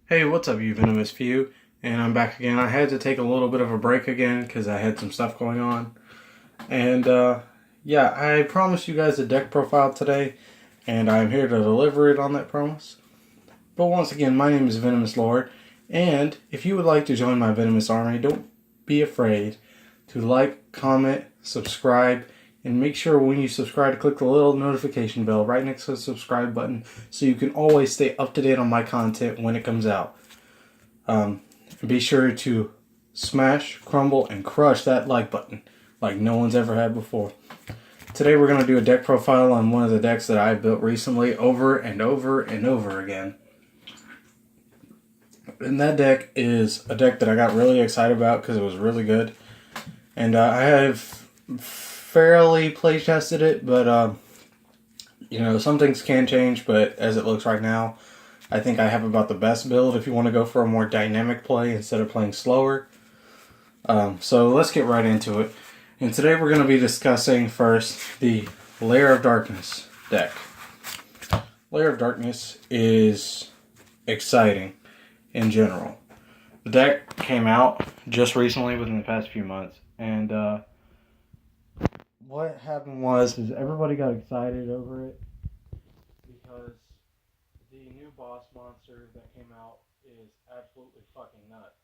Hey, what's up, you venomous few? And I'm back again. I had to take a little bit of a break again because I had some stuff going on. And yeah, I promised you guys a deck profile today, and I'm here to deliver it on that promise. But once again, my name is Venomous Lord, and if you would like to join my Venomous Army, don't be afraid to like, comment, subscribe, and make sure when you subscribe to click the little notification bell right next to the subscribe button so you can always stay up to date on my content when it comes out. Be sure to smash, crumble, and crush that like button like no one's ever had before. Today we're going to do a deck profile on one of the decks that I built recently over and over and over again. And that deck is a deck that I got really excited about because it was really good. And I have fairly play tested it, but you know, some things can change, but as it looks right now, I think I have about the best build if you want to go for a more dynamic play instead of playing slower. So let's get right into it. And today we're going to be discussing first the Lair of Darkness deck. Lair of Darkness is exciting in general. The deck came out just recently within the past few months, and what happened was everybody got excited over it because the new boss monster that came out is absolutely fucking nuts.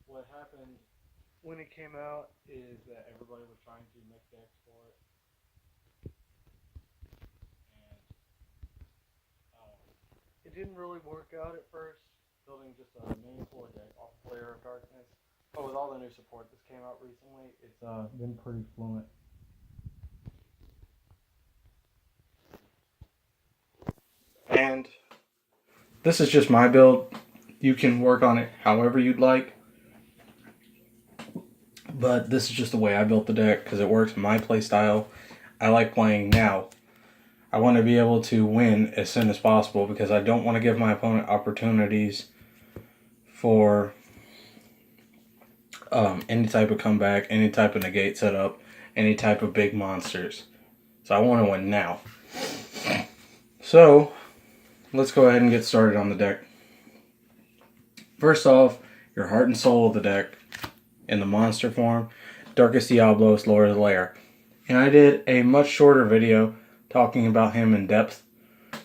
What happened when it came out is that everybody was trying to make decks for it, and it didn't really work out at first, building just a main core deck off of Lair of Darkness. But with all the new support that's came out recently, it's been pretty fluent. And this is just my build. You can work on it however you'd like. But this is just the way I built the deck because it works in my play style. I like playing now. I want to be able to win as soon as possible because I don't want to give my opponent opportunities for any type of comeback, any type of negate setup, any type of big monsters. So I want to win now. So let's go ahead and get started on the deck. First off, your heart and soul of the deck in the monster form, Darkest Diablos, Lord of the Lair. And I did a much shorter video talking about him in depth,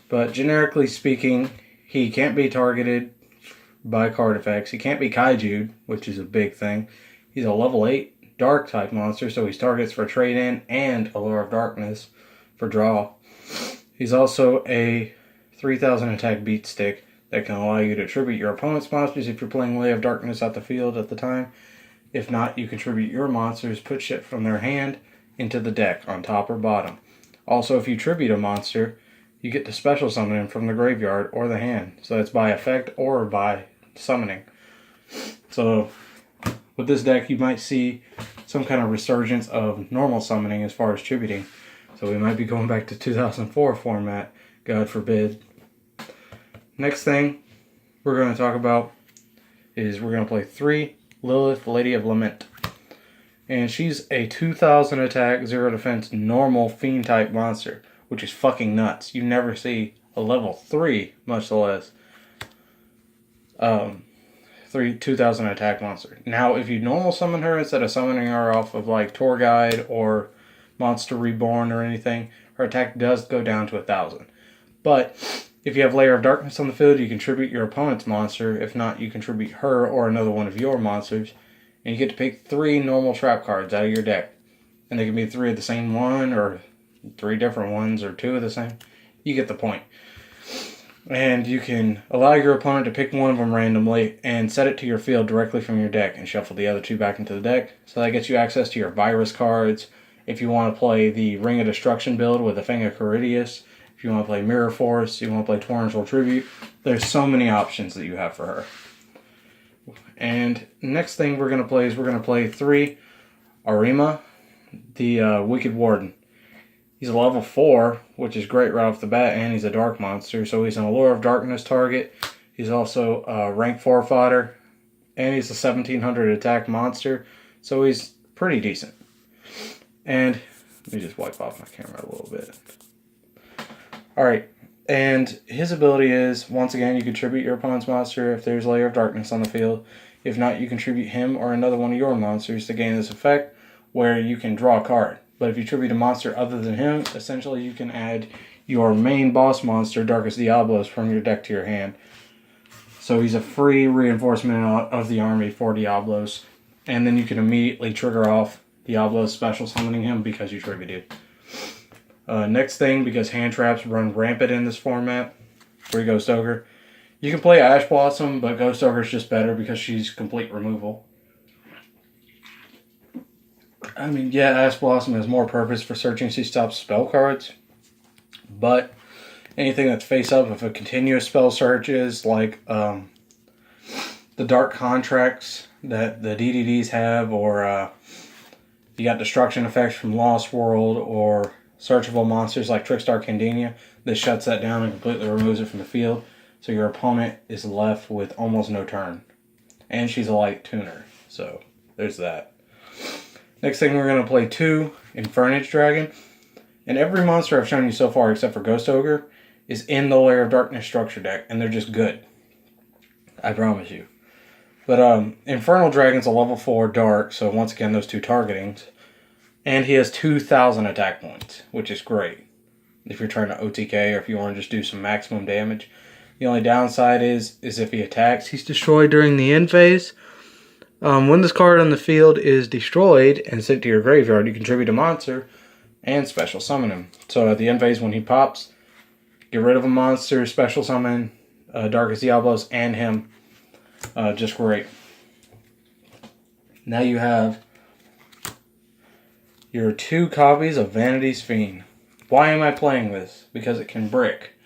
but generically speaking, he can't be targeted by card effects. He can't be kaiju'd, which is a big thing. He's a level 8 dark type monster, so he's targets for trade-in and Allure of Darkness for draw. He's also a 3000 attack beat stick that can allow you to tribute your opponent's monsters if you're playing Lair of Darkness out the field at the time. If not, you contribute your monsters, put shit from their hand into the deck on top or bottom. Also, if you tribute a monster, you get to special summon him from the graveyard or the hand. So that's by effect or by summoning. So with this deck, you might see some kind of resurgence of normal summoning as far as tributing. So we might be going back to 2004 format, God forbid. Next thing we're going to talk about is we're going to play 3 Lilith, Lady of Lament. And she's a 2000 attack, 0 defense, normal fiend type monster, which is fucking nuts. You never see a level 3, much less 2000 attack monster. Now, if you normal summon her instead of summoning her off of like Tour Guide or Monster Reborn or anything, her attack does go down to 1000. But if you have Lair of Darkness on the field, you contribute your opponent's monster. If not, you contribute her or another one of your monsters. And you get to pick 3 normal trap cards out of your deck. And they can be 3 of the same one, or 3 different ones, or 2 of the same. You get the point. And you can allow your opponent to pick one of them randomly and set it to your field directly from your deck and shuffle the other 2 back into the deck. So that gets you access to your virus cards. If you want to play the Ring of Destruction build with the Fang of Caridius, if you want to play Mirror Force, you want to play Torrential Tribute, there's so many options that you have for her. And next thing we're going to play is we're going to play 3 Arima, the Wicked Warden. He's a level 4, which is great right off the bat, and he's a dark monster, so he's an Allure of Darkness target. He's also a rank 4 fodder, and he's a 1700 attack monster, so he's pretty decent. And let me just wipe off my camera a little bit. Alright, and his ability is, once again, you contribute your opponent's monster if there's Lair of Darkness on the field. If not, you contribute him or another one of your monsters to gain this effect, where you can draw a card. But if you tribute a monster other than him, essentially you can add your main boss monster, Darkest Diablos, from your deck to your hand. So he's a free reinforcement of the army for Diablos. And then you can immediately trigger off Diablos special summoning him because you tributed. Next thing, because hand traps run rampant in this format, for Ghost Ogre, you can play Ash Blossom, but Ghost Ogre is just better because she's complete removal. I mean, yeah, Ash Blossom has more purpose for searching C-stop spell cards, but anything that's face up, if a continuous spell searches, like the Dark Contracts that the DDDs have, or you got destruction effects from Lost World, or searchable monsters like Trickstar Candinia, this shuts that down and completely removes it from the field. So your opponent is left with almost no turn. And she's a light tuner. So there's that. Next thing, we're going to play 2 Infernage Dragon. And every monster I've shown you so far, except for Ghost Ogre, is in the Lair of Darkness structure deck. And they're just good. I promise you. But Infernal Dragon's a level 4 dark. So once again, those 2 targetings. And he has 2,000 attack points, which is great. If you're trying to OTK or if you want to just do some maximum damage. The only downside is if he attacks, he's destroyed during the end phase. When this card on the field is destroyed and sent to your graveyard, you contribute a monster and special summon him. So at the end phase, when he pops, get rid of a monster, special summon Darkest Diablos and him. Just great. Now you have your 2 copies of Vanity's Fiend. Why am I playing this? Because it can brick.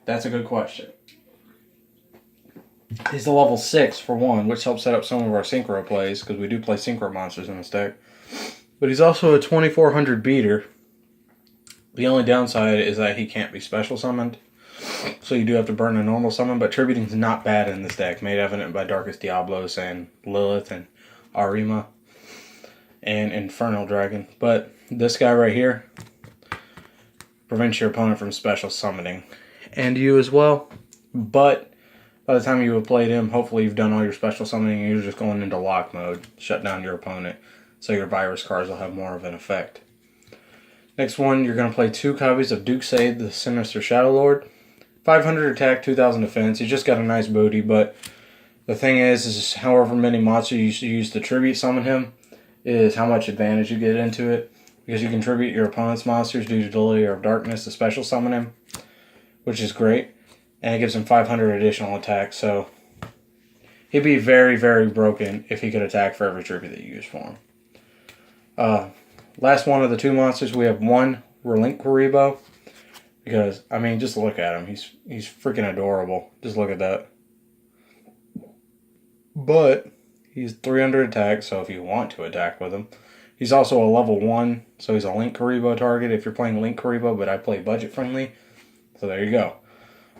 That's a good question. He's a level 6 for 1, which helps set up some of our synchro plays, because we do play synchro monsters in this deck. But he's also a 2400 beater. The only downside is that he can't be special summoned. So you do have to burn a normal summon, but tributing's not bad in this deck, made evident by Darkest Diablos and Lilith and Arima and Infernal Dragon. But this guy right here prevents your opponent from special summoning. And you as well. But by the time you have played him, hopefully you've done all your special summoning and you're just going into lock mode. Shut down your opponent. So your virus cards will have more of an effect. Next one, you're going to play 2 copies of Duke Sade, the Sinister Shadow Lord. 500 attack, 2000 defense. He's just got a nice booty, but the thing is however many monsters you use to tribute summon him is how much advantage you get into it. Because you can tribute your opponent's monsters due to delay or darkness to special summon him, which is great. And it gives him 500 additional attack, so he'd be very, very broken if he could attack for every tribute that you use for him. Last one of the 2 monsters, we have 1 Relinkaribo. Because, I mean, just look at him. He's freaking adorable. Just look at that. But he's 300 attack, so if you want to attack with him. He's also a level 1, so he's a Linkaribo target if you're playing Linkaribo, but I play budget friendly. So there you go.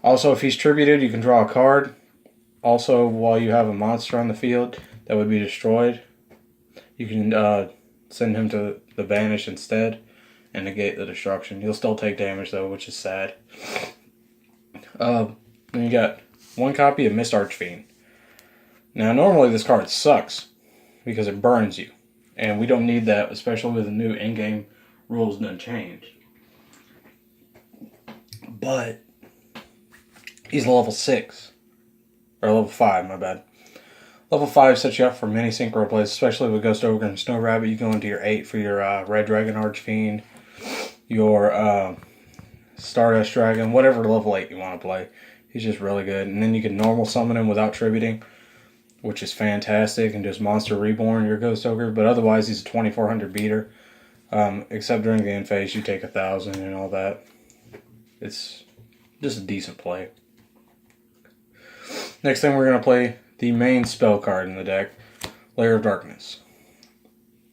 Also, if he's tributed, you can draw a card. Also, while you have a monster on the field that would be destroyed, you can send him to the banish instead and negate the destruction. He'll still take damage though, which is sad. Then you got 1 copy of Mist Archfiend. Now, normally this card sucks because it burns you. And we don't need that, especially with the new in-game rules done changed. But he's level 6. Or level 5, my bad. Level 5 sets you up for many synchro plays, especially with Ghost Ogre and Snow Rabbit. You go into your 8 for your Red Dragon Archfiend, your Stardust Dragon, whatever level 8 you want to play. He's just really good. And then you can normal summon him without tributing, which is fantastic, and just Monster Reborn your Ghost Ogre. But otherwise, he's a 2400 beater. Except during the end phase, you take 1000 and all that. It's just a decent play. Next thing, we're going to play the main spell card in the deck, Lair of Darkness.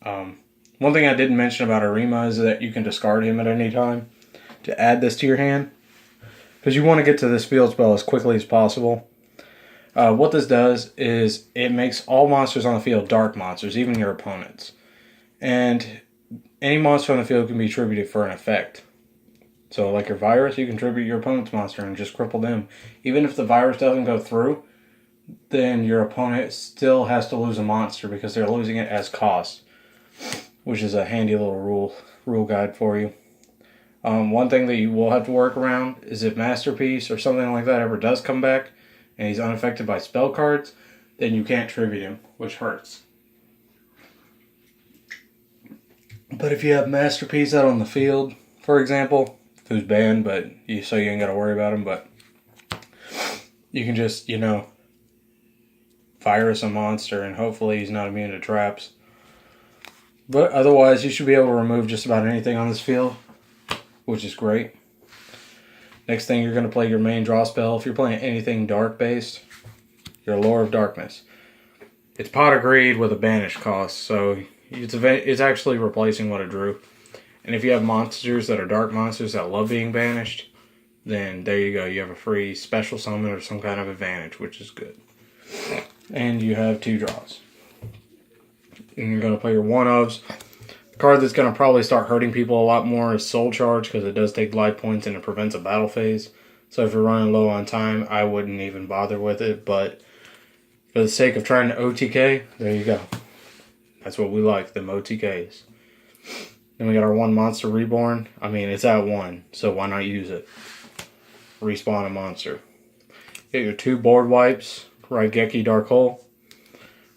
One thing I didn't mention about Arima is that you can discard him at any time to add this to your hand, because you want to get to this field spell as quickly as possible. What this does is it makes all monsters on the field dark monsters, even your opponents. And any monster on the field can be attributed for an effect. So like your virus, you can tribute your opponent's monster and just cripple them. Even if the virus doesn't go through, then your opponent still has to lose a monster because they're losing it as cost, which is a handy little rule guide for you. One thing that you will have to work around is if Masterpiece or something like that ever does come back and he's unaffected by spell cards, then you can't tribute him, which hurts. But if you have Masterpiece out on the field, for example, who's banned, but so you ain't got to worry about him, but you can just, virus a monster and hopefully he's not immune to traps. But otherwise, you should be able to remove just about anything on this field, which is great. Next thing, you're going to play your main draw spell. If you're playing anything dark based, your Lure of Darkness. It's Pot of Greed with a banish cost, so it's actually replacing what it drew. And if you have monsters that are dark monsters that love being banished, then there you go. You have a free special summon or some kind of advantage, which is good. And you have 2 draws. And you're going to play your one-ofs. The card that's going to probably start hurting people a lot more is Soul Charge, because it does take life points and it prevents a battle phase. So if you're running low on time, I wouldn't even bother with it. But for the sake of trying to OTK, there you go. That's what we like, them OTKs. Then we got our 1 Monster Reborn. I mean, it's at 1, so why not use it? Respawn a monster. Get your 2 board wipes, Raigeki Dark Hole,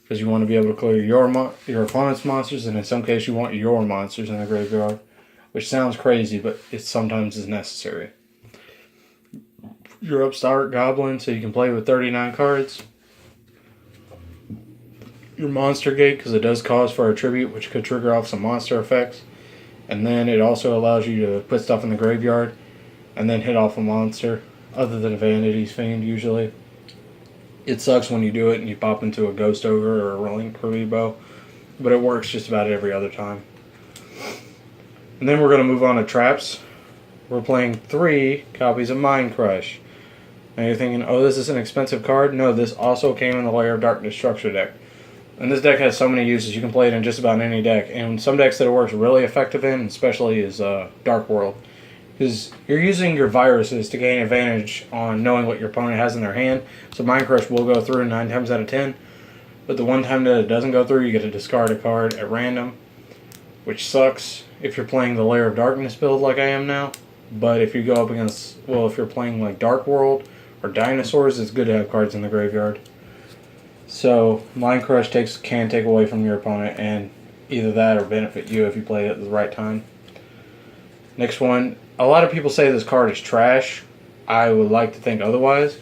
because you want to be able to clear your opponent's monsters, and in some cases you want your monsters in the graveyard, which sounds crazy, but it sometimes is necessary. Your Upstart Goblin, so you can play with 39 cards. Your Monster Gate, because it does cause for a tribute, which could trigger off some monster effects. And then it also allows you to put stuff in the graveyard and then hit off a monster, other than a Vanity's Fiend usually. It sucks when you do it and you pop into a Ghost Ogre or a Rolling Kuriboh, but it works just about every other time. And then we're going to move on to traps. We're playing 3 copies of Mind Crush. Now you're thinking, oh, this is an expensive card? No, this also came in the Lair of Darkness structure deck. And this deck has so many uses. You can play it in just about any deck. And some decks that it works really effective in, especially, is Dark World. Because you're using your viruses to gain advantage on knowing what your opponent has in their hand. So Mind Crush will go through 9 times out of 10. But the one time that it doesn't go through, you get to discard a card at random. Which sucks if you're playing the Lair of Darkness build like I am now. But if you go up against, well, if you're playing like Dark World or Dinosaurs, it's good to have cards in the graveyard. So Mind Crush can take away from your opponent, and either that or benefit you if you play it at the right time. Next one, a lot of people say this card is trash. I would like to think otherwise.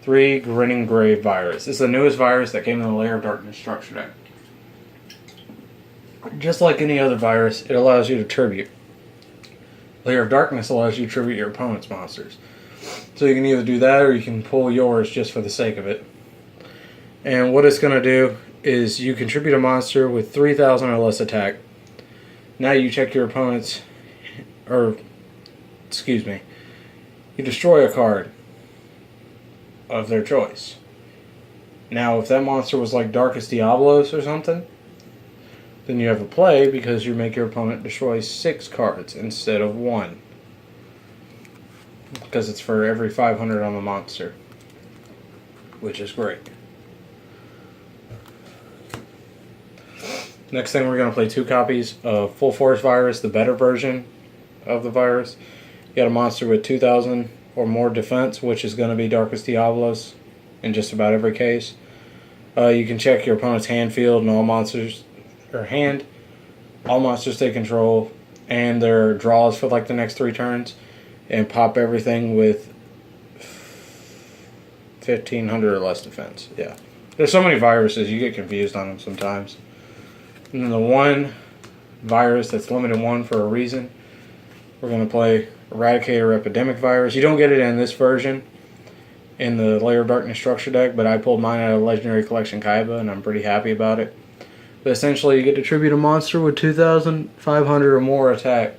3 Grinning Grave Virus. This is the newest virus that came in the Lair of Darkness structure deck. Just like any other virus, it allows you to tribute. Lair of Darkness allows you to tribute your opponent's monsters. So you can either do that or you can pull yours just for the sake of it. And what it's going to do is you contribute a monster with 3,000 or less attack. Now you check your opponent's, you destroy a card of their choice. Now if that monster was like Darkest Diablos or something, then you have a play because you make your opponent destroy 6 cards instead of 1. Because it's for every 500 on the monster, which is great. Next thing, we're going to play 2 copies of Full Force Virus, the better version of the virus. You got a monster with 2,000 or more defense, which is going to be Darkest Diablos in just about every case. You can check your opponent's hand field and all monsters they control, and their draws for like the next 3 turns, and pop everything with 1,500 or less defense. Yeah, there's so many viruses you get confused on them sometimes. And then the one virus that's limited 1 for a reason, we're going to play Eradicator Epidemic Virus. You don't get it in this version in the Lair of Darkness structure deck, but I pulled mine out of Legendary Collection Kaiba, and I'm pretty happy about it. But essentially, you get to tribute a monster with 2,500 or more attack,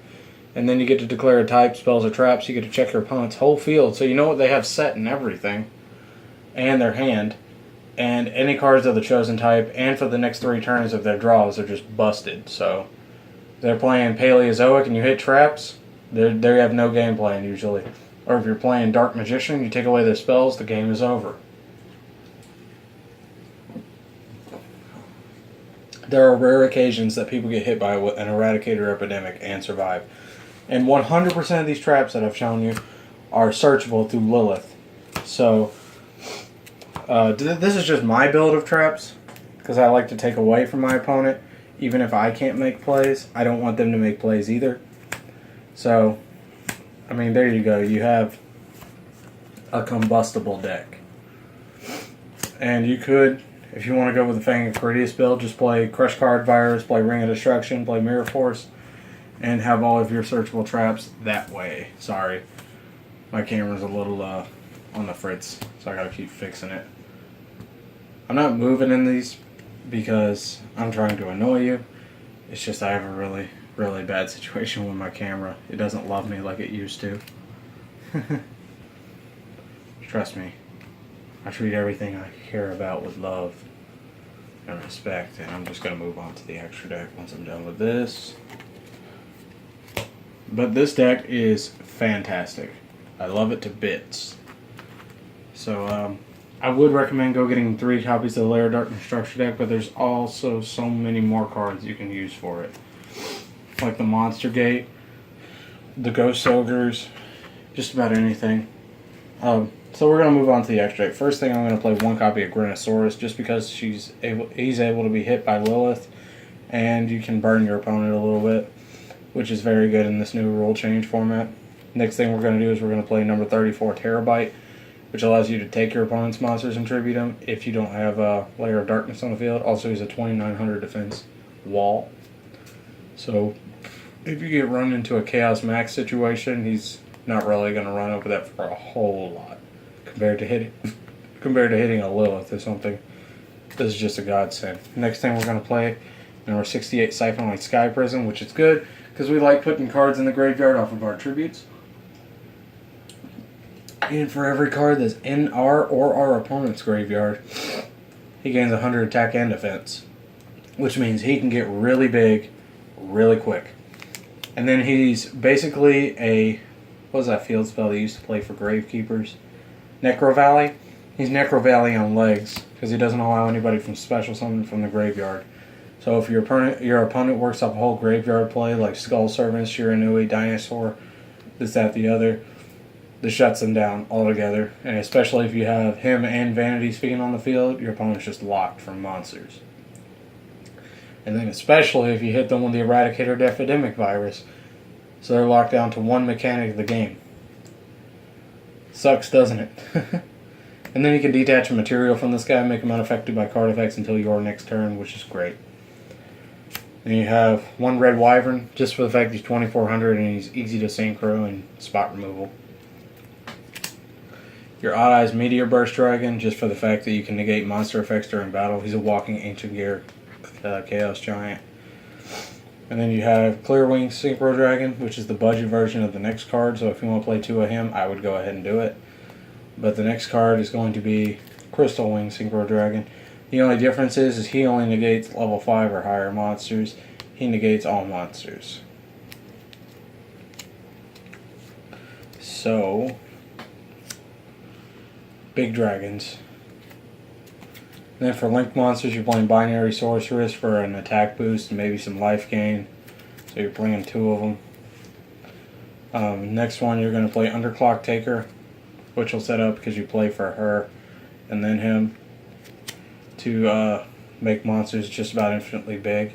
and then you get to declare a type, spells, or traps. You get to check your opponent's whole field, so you know what they have set and everything, and their hand. And any cards of the chosen type, and for the next 3 turns of their draws, are just busted. So, if they're playing Paleozoic and you hit traps, They have no game plan usually. Or if you're playing Dark Magician, you take away their spells, the game is over. There are rare occasions that people get hit by an Eradicator epidemic and survive. And 100% of these traps that I've shown you are searchable through Lilith. So, this is just my build of traps, because I like to take away from my opponent. Even if I can't make plays, I don't want them to make plays either. So, I mean, there you go. You have a combustible deck. And you could, if you want to go with the Fang of Caridius build, just play Crush Card Virus, play Ring of Destruction, play Mirror Force, and have all of your searchable traps that way. Sorry. My camera's a little on the fritz, so I gotta keep fixing it. I'm not moving in these because I'm trying to annoy you. It's just I have a really, really bad situation with my camera. It doesn't love me like it used to. Trust me. I treat everything I care about with love and respect, and I'm just going to move on to the extra deck once I'm done with this. But this deck is fantastic. I love it to bits. So, I would recommend go getting 3 copies of the Lair Dark Structure deck, but there's also so many more cards you can use for it. Like the Monster Gate, the Ghost Ogres, just about anything. So we're going to move on to the extra deck. First thing, I'm going to play 1 copy of Grinosaurus, just because he's able to be hit by Lilith, and you can burn your opponent a little bit, which is very good in this new rule change format. Next thing we're going to do is we're going to play number 34, Terabyte, which allows you to take your opponent's monsters and tribute them if you don't have a Lair of Darkness on the field. Also, he's a 2900 defense wall. So, if you get run into a Chaos Max situation, he's not really going to run over that for a whole lot compared to hitting a Lilith or something. This is just a godsend. Next thing we're going to play number 68, Siphonite Sky Prism, which is good because we like putting cards in the graveyard off of our tributes. And for every card that's in our or our opponent's graveyard, he gains 100 attack and defense, which means he can get really big really quick. And then he's basically a, what was that field spell they used to play for Gravekeepers? Necro Valley. He's Necro Valley on legs because he doesn't allow anybody from special summon from the graveyard. So if your opponent works up a whole graveyard play like Skull Servants, Shiranui, Dinosaur, this, that, the other, this shuts them down altogether. And especially if you have him and Vanity Speaking on the field, your opponent's just locked from monsters. And then especially if you hit them with the Eradicator Epidemic virus, so they're locked down to 1 mechanic of the game. Sucks, doesn't it? And then you can detach a material from this guy and make him unaffected by card effects until your next turn, which is great. Then you have 1 Red Wyvern, just for the fact he's 2400 and he's easy to synchro and spot removal. Your Odd Eyes Meteor Burst Dragon, just for the fact that you can negate monster effects during battle. He's a walking Ancient Gear Chaos Giant. And then you have Clear Wing Synchro Dragon, which is the budget version of the next card, so if you want to play 2 of him, I would go ahead and do it. But the next card is going to be Crystal Wing Synchro Dragon. The only difference is he only negates level 5 or higher monsters. He negates all monsters. So, big dragons. And then for Link monsters, you're playing Binary Sorceress for an attack boost and maybe some life gain. So you're playing 2 of them. Next one, you're going to play Underclock Taker, which will set up because you play for her and then him to make monsters just about infinitely big.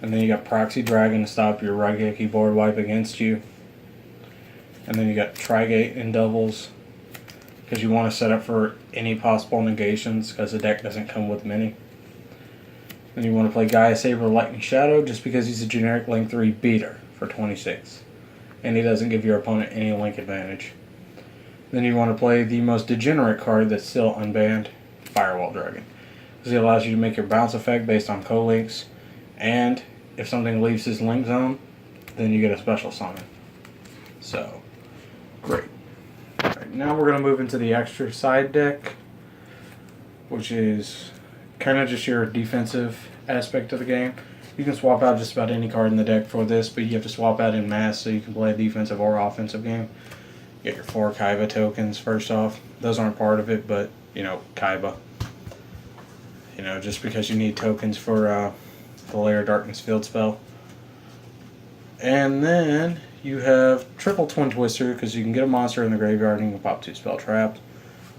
And then you got Proxy Dragon to stop your Raigeki board wipe against you. And then you got Trigate in doubles, because you want to set up for any possible negations, because the deck doesn't come with many. Then you want to play Gaia Saber Lightning Shadow, just because he's a generic Link 3 beater for 26. And he doesn't give your opponent any Link advantage. Then you want to play the most degenerate card that's still unbanned, Firewall Dragon, because he allows you to make your bounce effect based on co-links, and if something leaves his link zone, then you get a special summon. So, great. Alright, now we're going to move into the extra side deck, which is kind of just your defensive aspect of the game. You can swap out just about any card in the deck for this, but you have to swap out in mass so you can play a defensive or offensive game. Get your 4 Kaiba tokens first off. Those aren't part of it, but, you know, Kaiba. You know, just because you need tokens for the Lair Darkness Field spell. And then you have triple Twin Twister because you can get a monster in the graveyard and you can pop 2 spell traps.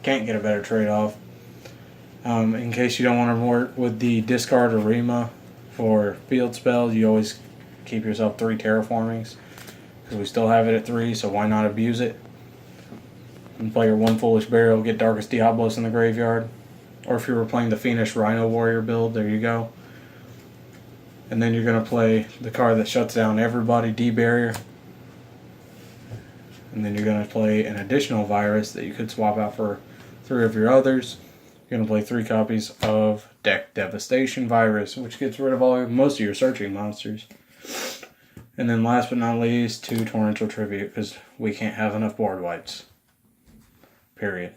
Can't get a better trade-off. In case you don't want to work with the discard Arima for field spells, you always keep yourself 3 terraformings because we still have it at 3, so why not abuse it? And play your 1 Foolish Burial, get Darkest Diablos in the graveyard. Or if you were playing the Fiendish Rhino Warrior build, there you go. And then you're going to play the card that shuts down everybody, D-Barrier. And then you're going to play an additional virus that you could swap out for 3 of your others. You're going to play 3 copies of Deck Devastation Virus, which gets rid of most of your searching monsters. And then last but not least, 2 Torrential Tribute, because we can't have enough board wipes. Period.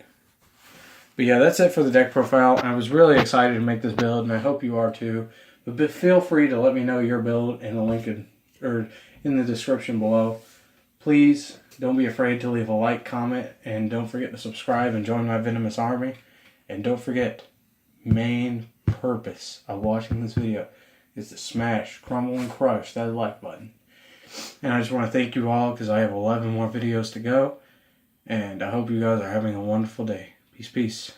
But yeah, that's it for the deck profile. I was really excited to make this build, and I hope you are too. But feel free to let me know your build in the link in the description below. Please don't be afraid to leave a like, comment, and don't forget to subscribe and join my venomous army. And don't forget, main purpose of watching this video is to smash, crumble, and crush that like button. And I just want to thank you all because I have 11 more videos to go. And I hope you guys are having a wonderful day. Peace, peace.